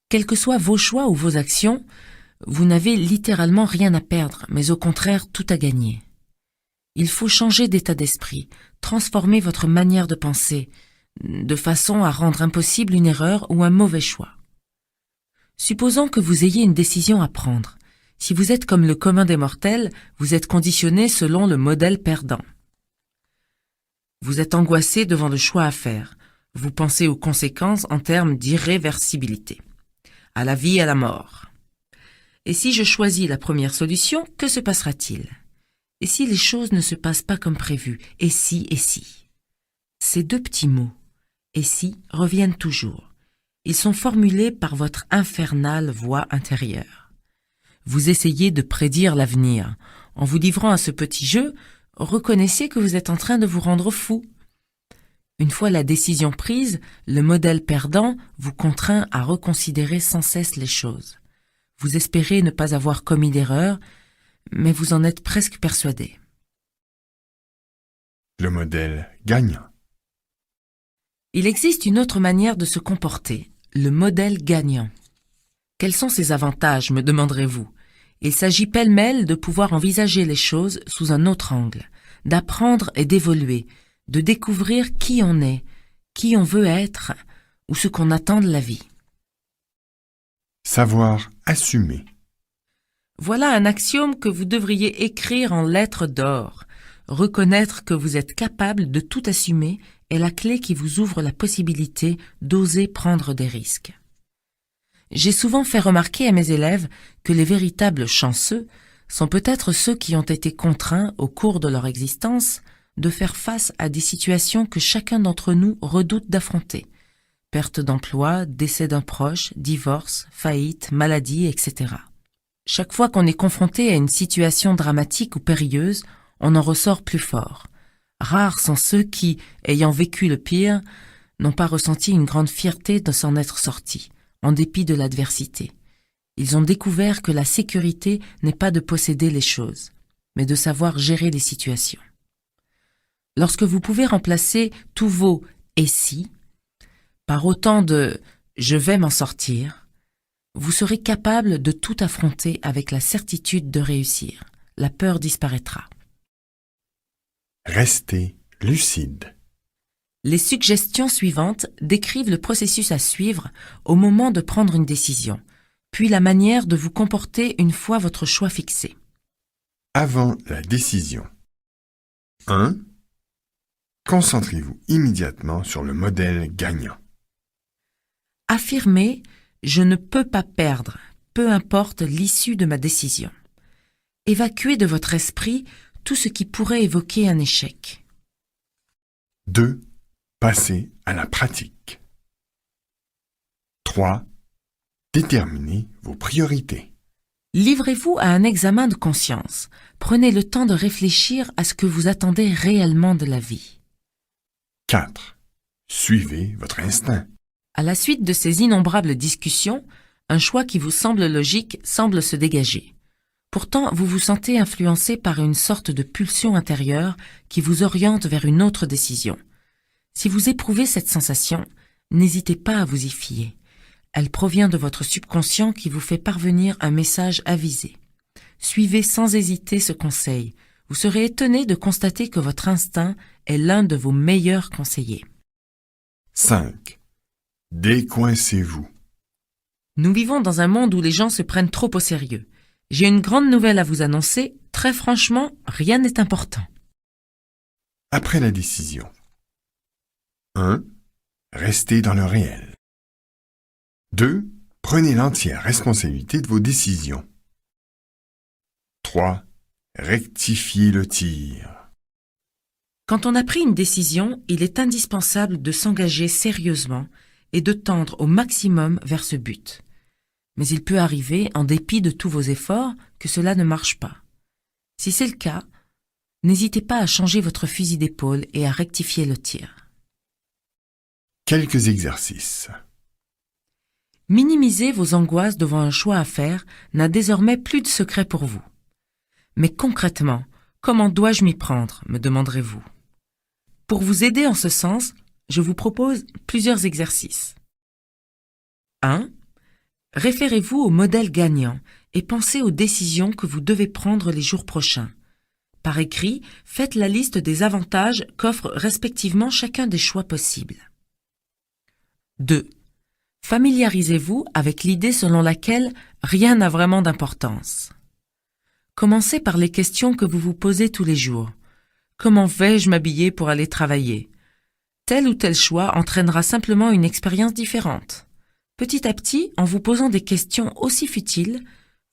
Quels que soient vos choix ou vos actions, vous n'avez littéralement rien à perdre, mais au contraire tout à gagner. Il faut changer d'état d'esprit, transformer votre manière de penser, de façon à rendre impossible une erreur ou un mauvais choix. Supposons que vous ayez une décision à prendre. Si vous êtes comme le commun des mortels, vous êtes conditionné selon le modèle perdant. Vous êtes angoissé devant le choix à faire. Vous pensez aux conséquences en termes d'irréversibilité. À la vie, à la mort. Et si je choisis la première solution, que se passera-t-il? Et si les choses ne se passent pas comme prévu? Et si? Ces deux petits mots, et si, reviennent toujours. Ils sont formulés par votre infernale voix intérieure. Vous essayez de prédire l'avenir. En vous livrant à ce petit jeu, reconnaissez que vous êtes en train de vous rendre fou. Une fois la décision prise, le modèle perdant vous contraint à reconsidérer sans cesse les choses. Vous espérez ne pas avoir commis d'erreur, mais vous en êtes presque persuadé. Le modèle gagnant. Il existe une autre manière de se comporter, le modèle gagnant. Quels sont ses avantages, me demanderez-vous? Il s'agit pêle-mêle de pouvoir envisager les choses sous un autre angle, d'apprendre et d'évoluer, de découvrir qui on est, qui on veut être ou ce qu'on attend de la vie. Savoir assumer. Voilà un axiome que vous devriez écrire en lettres d'or. Reconnaître que vous êtes capable de tout assumer est la clé qui vous ouvre la possibilité d'oser prendre des risques. J'ai souvent fait remarquer à mes élèves que les véritables chanceux sont peut-être ceux qui ont été contraints, au cours de leur existence, de faire face à des situations que chacun d'entre nous redoute d'affronter. Perte d'emploi, décès d'un proche, divorce, faillite, maladie, etc. Chaque fois qu'on est confronté à une situation dramatique ou périlleuse, on en ressort plus fort. Rares sont ceux qui, ayant vécu le pire, n'ont pas ressenti une grande fierté de s'en être sortis, en dépit de l'adversité. Ils ont découvert que la sécurité n'est pas de posséder les choses, mais de savoir gérer les situations. Lorsque vous pouvez remplacer tous vos « et si » par autant de « je vais m'en sortir », vous serez capable de tout affronter avec la certitude de réussir. La peur disparaîtra. Restez lucide. Les suggestions suivantes décrivent le processus à suivre au moment de prendre une décision, puis la manière de vous comporter une fois votre choix fixé. Avant la décision. 1. Concentrez-vous immédiatement sur le modèle gagnant. Affirmez « je ne peux pas perdre, peu importe l'issue de ma décision ». Évacuez de votre esprit tout ce qui pourrait évoquer un échec. 2. Passez à la pratique. 3. Déterminez vos priorités. Livrez-vous à un examen de conscience. Prenez le temps de réfléchir à ce que vous attendez réellement de la vie. 4. Suivez votre instinct. À la suite de ces innombrables discussions, un choix qui vous semble logique semble se dégager. Pourtant, vous vous sentez influencé par une sorte de pulsion intérieure qui vous oriente vers une autre décision. Si vous éprouvez cette sensation, n'hésitez pas à vous y fier. Elle provient de votre subconscient qui vous fait parvenir un message avisé. Suivez sans hésiter ce conseil. Vous serez étonné de constater que votre instinct est l'un de vos meilleurs conseillers. 5. Décoincez-vous. Nous vivons dans un monde où les gens se prennent trop au sérieux. J'ai une grande nouvelle à vous annoncer. Très franchement, rien n'est important. Après la décision. 1. Restez dans le réel. 2. Prenez l'entière responsabilité de vos décisions. 3. Rectifiez le tir. Quand on a pris une décision, il est indispensable de s'engager sérieusement et de tendre au maximum vers ce but. Mais il peut arriver, en dépit de tous vos efforts, que cela ne marche pas. Si c'est le cas, n'hésitez pas à changer votre fusil d'épaule et à rectifier le tir. Quelques exercices. Minimiser vos angoisses devant un choix à faire n'a désormais plus de secret pour vous. Mais concrètement, comment dois-je m'y prendre, me demanderez-vous. Pour vous aider en ce sens, je vous propose plusieurs exercices. 1. Référez-vous au modèle gagnant et pensez aux décisions que vous devez prendre les jours prochains. Par écrit, faites la liste des avantages qu'offre respectivement chacun des choix possibles. 2. Familiarisez-vous avec l'idée selon laquelle rien n'a vraiment d'importance. Commencez par les questions que vous vous posez tous les jours. Comment vais-je m'habiller pour aller travailler? Tel ou tel choix entraînera simplement une expérience différente. Petit à petit, en vous posant des questions aussi futiles,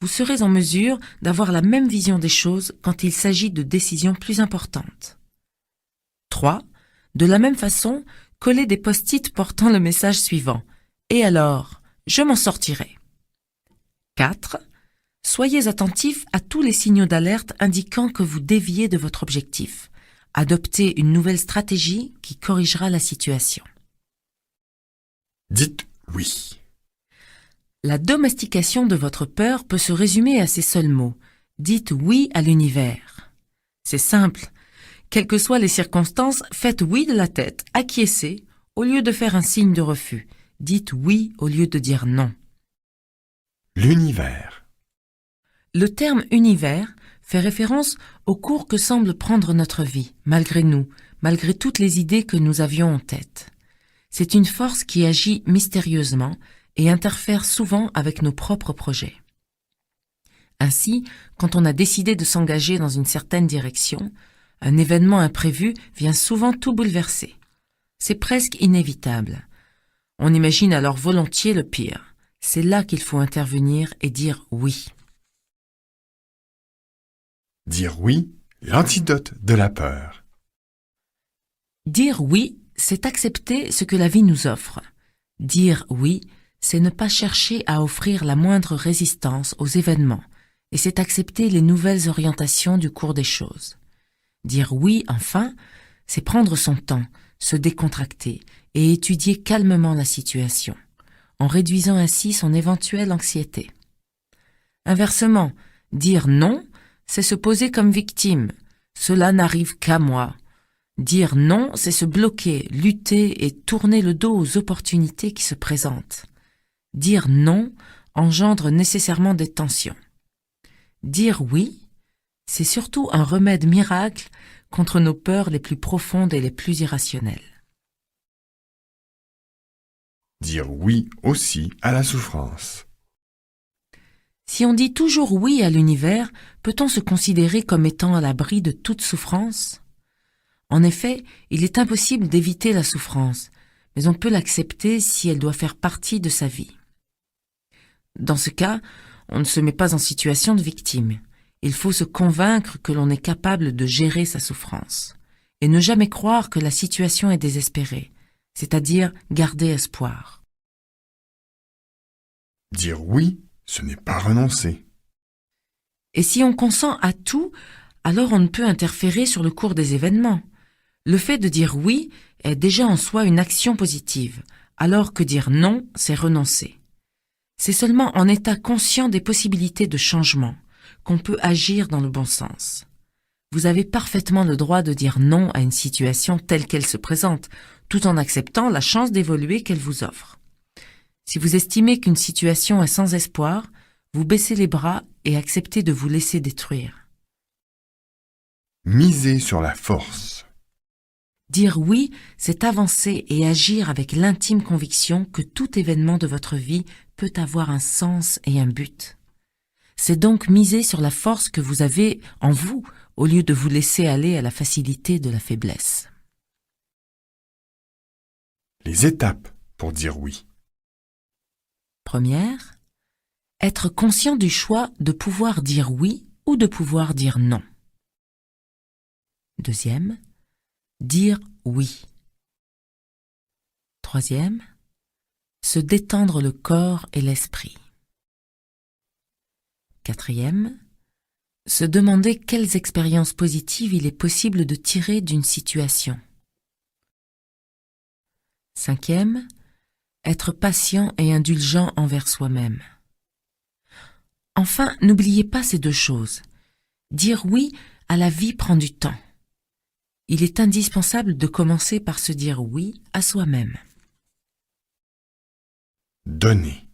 vous serez en mesure d'avoir la même vision des choses quand il s'agit de décisions plus importantes. 3. De la même façon, collez des post-it portant le message suivant. Et alors, je m'en sortirai. 4. Soyez attentif à tous les signaux d'alerte indiquant que vous déviez de votre objectif. Adoptez une nouvelle stratégie qui corrigera la situation. Dites oui. La domestication de votre peur peut se résumer à ces seuls mots. Dites oui à l'univers. C'est simple. Quelles que soient les circonstances, faites oui de la tête, acquiescez, au lieu de faire un signe de refus. Dites oui au lieu de dire non. L'univers. Le terme « univers » fait référence au cours que semble prendre notre vie, malgré nous, malgré toutes les idées que nous avions en tête. C'est une force qui agit mystérieusement et interfère souvent avec nos propres projets. Ainsi, quand on a décidé de s'engager dans une certaine direction, un événement imprévu vient souvent tout bouleverser. C'est presque inévitable. On imagine alors volontiers le pire. C'est là qu'il faut intervenir et dire oui. Dire oui, l'antidote de la peur. Dire oui, c'est accepter ce que la vie nous offre. Dire oui, c'est ne pas chercher à offrir la moindre résistance aux événements, et c'est accepter les nouvelles orientations du cours des choses. Dire oui, enfin, c'est prendre son temps, se décontracter et étudier calmement la situation, en réduisant ainsi son éventuelle anxiété. Inversement, dire non, c'est se poser comme victime. Cela n'arrive qu'à moi. Dire non, c'est se bloquer, lutter et tourner le dos aux opportunités qui se présentent. Dire non engendre nécessairement des tensions. Dire oui, c'est surtout un remède miracle contre nos peurs les plus profondes et les plus irrationnelles. Dire oui aussi à la souffrance. Si on dit toujours oui à l'univers, peut-on se considérer comme étant à l'abri de toute souffrance ? En effet, il est impossible d'éviter la souffrance, mais on peut l'accepter si elle doit faire partie de sa vie. Dans ce cas, on ne se met pas en situation de victime. Il faut se convaincre que l'on est capable de gérer sa souffrance, et ne jamais croire que la situation est désespérée, c'est-à-dire garder espoir. Dire oui, ce n'est pas renoncer. Et si on consent à tout, alors on ne peut interférer sur le cours des événements. Le fait de dire oui est déjà en soi une action positive, alors que dire non, c'est renoncer. C'est seulement en état conscient des possibilités de changement qu'on peut agir dans le bon sens. Vous avez parfaitement le droit de dire non à une situation telle qu'elle se présente, tout en acceptant la chance d'évoluer qu'elle vous offre. Si vous estimez qu'une situation est sans espoir, vous baissez les bras et acceptez de vous laisser détruire. Miser sur la force. Dire oui, c'est avancer et agir avec l'intime conviction que tout événement de votre vie peut avoir un sens et un but. C'est donc miser sur la force que vous avez en vous, au lieu de vous laisser aller à la facilité de la faiblesse. Les étapes pour dire oui. Première, être conscient du choix de pouvoir dire oui ou de pouvoir dire non. Deuxième, dire oui. Troisième, se détendre le corps et l'esprit. Quatrième, se demander quelles expériences positives il est possible de tirer d'une situation. Cinquième, être patient et indulgent envers soi-même. Enfin, n'oubliez pas ces deux choses. Dire oui à la vie prend du temps. Il est indispensable de commencer par se dire oui à soi-même. Donner.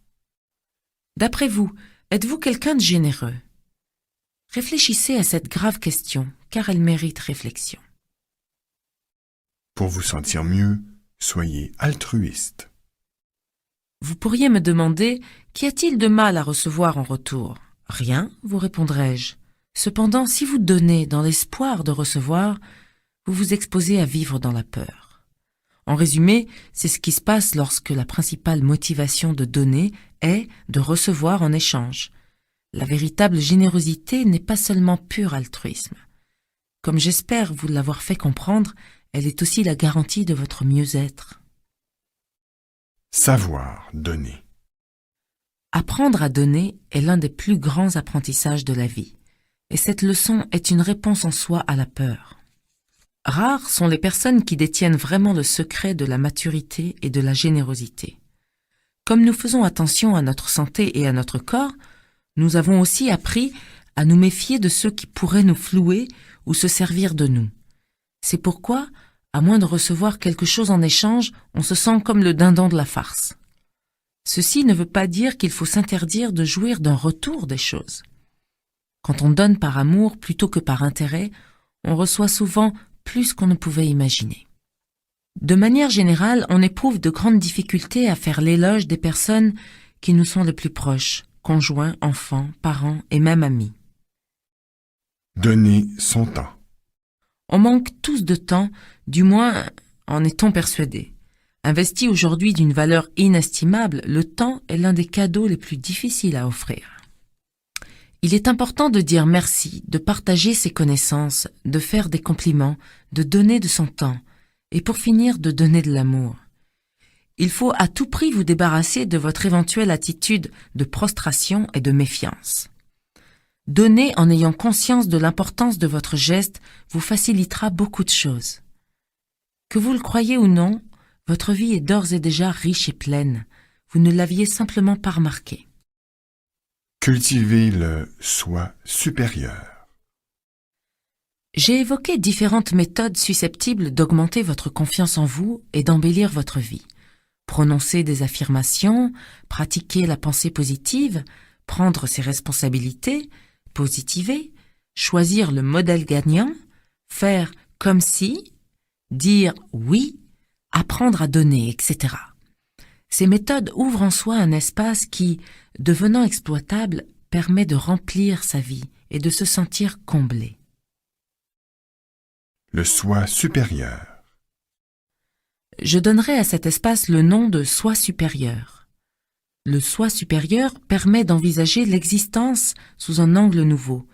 D'après vous, êtes-vous quelqu'un de généreux ? Réfléchissez à cette grave question, car elle mérite réflexion. Pour vous sentir mieux, soyez altruiste. Vous pourriez me demander, qu'y a-t-il de mal à recevoir en retour ? Rien, vous répondrai-je. Cependant, si vous donnez dans l'espoir de recevoir, vous vous exposez à vivre dans la peur. En résumé, c'est ce qui se passe lorsque la principale motivation de donner est de recevoir en échange. La véritable générosité n'est pas seulement pur altruisme. Comme j'espère vous l'avoir fait comprendre, elle est aussi la garantie de votre mieux-être. Savoir donner. Apprendre à donner est l'un des plus grands apprentissages de la vie, et cette leçon est une réponse en soi à la peur. Rares sont les personnes qui détiennent vraiment le secret de la maturité et de la générosité. Comme nous faisons attention à notre santé et à notre corps, nous avons aussi appris à nous méfier de ceux qui pourraient nous flouer ou se servir de nous. C'est pourquoi, à moins de recevoir quelque chose en échange, on se sent comme le dindon de la farce. Ceci ne veut pas dire qu'il faut s'interdire de jouir d'un retour des choses. Quand on donne par amour plutôt que par intérêt, on reçoit souvent plus qu'on ne pouvait imaginer. De manière générale, on éprouve de grandes difficultés à faire l'éloge des personnes qui nous sont les plus proches, conjoints, enfants, parents et même amis. Donner son temps. On manque tous de temps, du moins en est-on persuadé. Investi aujourd'hui d'une valeur inestimable, le temps est l'un des cadeaux les plus difficiles à offrir. Il est important de dire merci, de partager ses connaissances, de faire des compliments, de donner de son temps, et pour finir de donner de l'amour. Il faut à tout prix vous débarrasser de votre éventuelle attitude de prostration et de méfiance. Donner en ayant conscience de l'importance de votre geste vous facilitera beaucoup de choses. Que vous le croyez ou non, votre vie est d'ores et déjà riche et pleine. Vous ne l'aviez simplement pas remarqué. Cultivez le soi supérieur. J'ai évoqué différentes méthodes susceptibles d'augmenter votre confiance en vous et d'embellir votre vie. Prononcer des affirmations, pratiquer la pensée positive, prendre ses responsabilités, positiver, choisir le modèle gagnant, faire comme si, dire oui, apprendre à donner, etc. Ces méthodes ouvrent en soi un espace qui, devenant exploitable, permet de remplir sa vie et de se sentir comblé. Le soi supérieur. Je donnerai à cet espace le nom de soi supérieur. Le soi supérieur permet d'envisager l'existence sous un angle nouveau.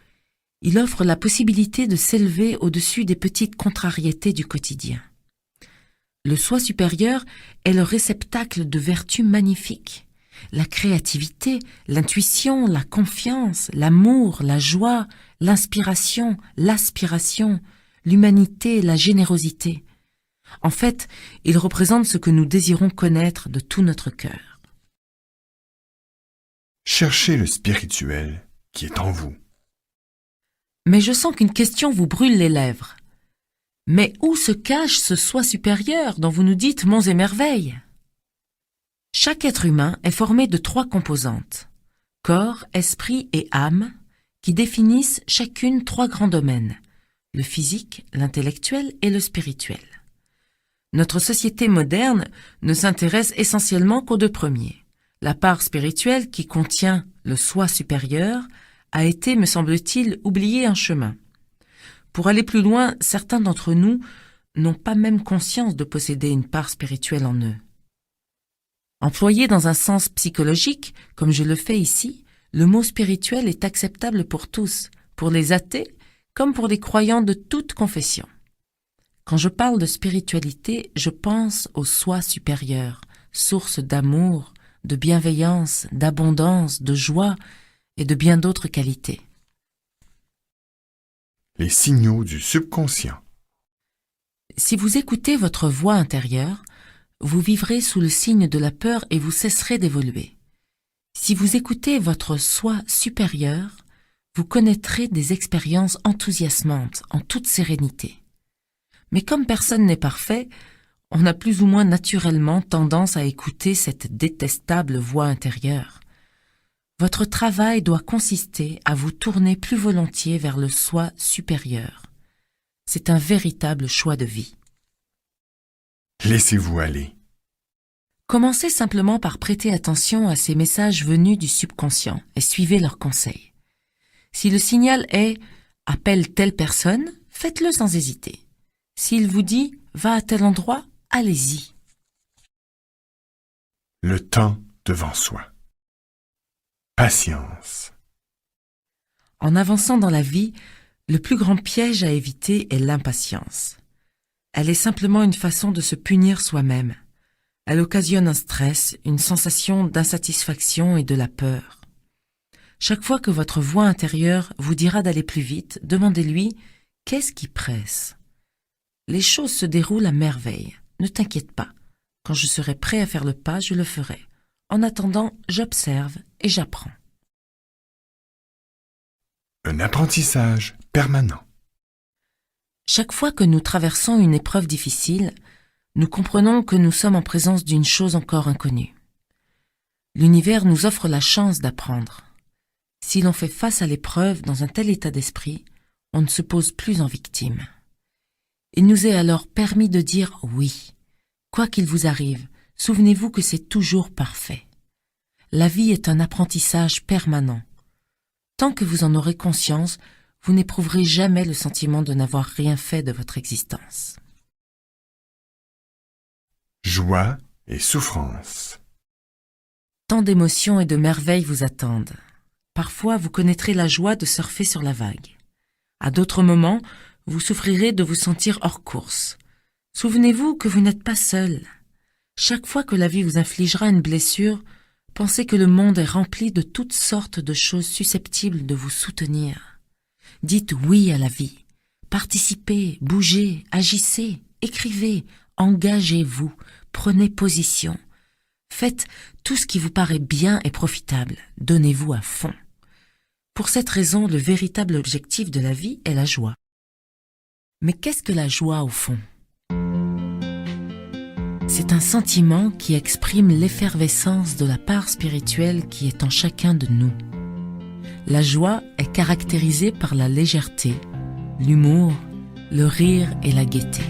Il offre la possibilité de s'élever au-dessus des petites contrariétés du quotidien. Le soi supérieur est le réceptacle de vertus magnifiques. La créativité, l'intuition, la confiance, l'amour, la joie, l'inspiration, l'aspiration, l'humanité, la générosité. En fait, il représente ce que nous désirons connaître de tout notre cœur. Cherchez le spirituel qui est en vous. Mais je sens qu'une question vous brûle les lèvres. Mais où se cache ce soi supérieur dont vous nous dites monts et merveilles? Chaque être humain est formé de 3 composantes, corps, esprit et âme, qui définissent chacune 3 grands domaines, le physique, l'intellectuel et le spirituel. Notre société moderne ne s'intéresse essentiellement qu'aux 2 premiers. La part spirituelle qui contient le soi supérieur a été, me semble-t-il, oubliée en chemin. Pour aller plus loin, certains d'entre nous n'ont pas même conscience de posséder une part spirituelle en eux. Employé dans un sens psychologique, comme je le fais ici, le mot spirituel est acceptable pour tous, pour les athées comme pour les croyants de toute confession. Quand je parle de spiritualité, je pense au soi supérieur, source d'amour, de bienveillance, d'abondance, de joie et de bien d'autres qualités. Les signaux du subconscient. Si vous écoutez votre voix intérieure, vous vivrez sous le signe de la peur et vous cesserez d'évoluer. Si vous écoutez votre soi supérieur, vous connaîtrez des expériences enthousiasmantes en toute sérénité. Mais comme personne n'est parfait, on a plus ou moins naturellement tendance à écouter cette détestable voix intérieure. Votre travail doit consister à vous tourner plus volontiers vers le soi supérieur. C'est un véritable choix de vie. Laissez-vous aller. Commencez simplement par prêter attention à ces messages venus du subconscient et suivez leurs conseils. Si le signal est « appelle telle personne », faites-le sans hésiter. S'il vous dit « va à tel endroit », allez-y. Le temps devant soi. Patience. En avançant dans la vie, le plus grand piège à éviter est l'impatience. Elle est simplement une façon de se punir soi-même. Elle occasionne un stress, une sensation d'insatisfaction et de la peur. Chaque fois que votre voix intérieure vous dira d'aller plus vite, demandez-lui « qu'est-ce qui presse ?» Les choses se déroulent à merveille. Ne t'inquiète pas. Quand je serai prêt à faire le pas, je le ferai. En attendant, j'observe et j'apprends. Un apprentissage permanent. Chaque fois que nous traversons une épreuve difficile, nous comprenons que nous sommes en présence d'une chose encore inconnue. L'univers nous offre la chance d'apprendre. Si l'on fait face à l'épreuve dans un tel état d'esprit, on ne se pose plus en victime. Il nous est alors permis de dire oui. Quoi qu'il vous arrive, souvenez-vous que c'est toujours parfait. La vie est un apprentissage permanent. Tant que vous en aurez conscience, vous n'éprouverez jamais le sentiment de n'avoir rien fait de votre existence. joie et souffrance. Tant d'émotions et de merveilles vous attendent. Parfois, vous connaîtrez la joie de surfer sur la vague. À d'autres moments, vous souffrirez de vous sentir hors course. Souvenez-vous que vous n'êtes pas seul. Chaque fois que la vie vous infligera une blessure, pensez que le monde est rempli de toutes sortes de choses susceptibles de vous soutenir. Dites oui à la vie. Participez, bougez, agissez, écrivez, engagez-vous, prenez position. Faites tout ce qui vous paraît bien et profitable. Donnez-vous à fond. Pour cette raison, le véritable objectif de la vie est la joie. Mais qu'est-ce que la joie au fond ? C'est un sentiment qui exprime l'effervescence de la part spirituelle qui est en chacun de nous. La joie est caractérisée par la légèreté, l'humour, le rire et la gaieté.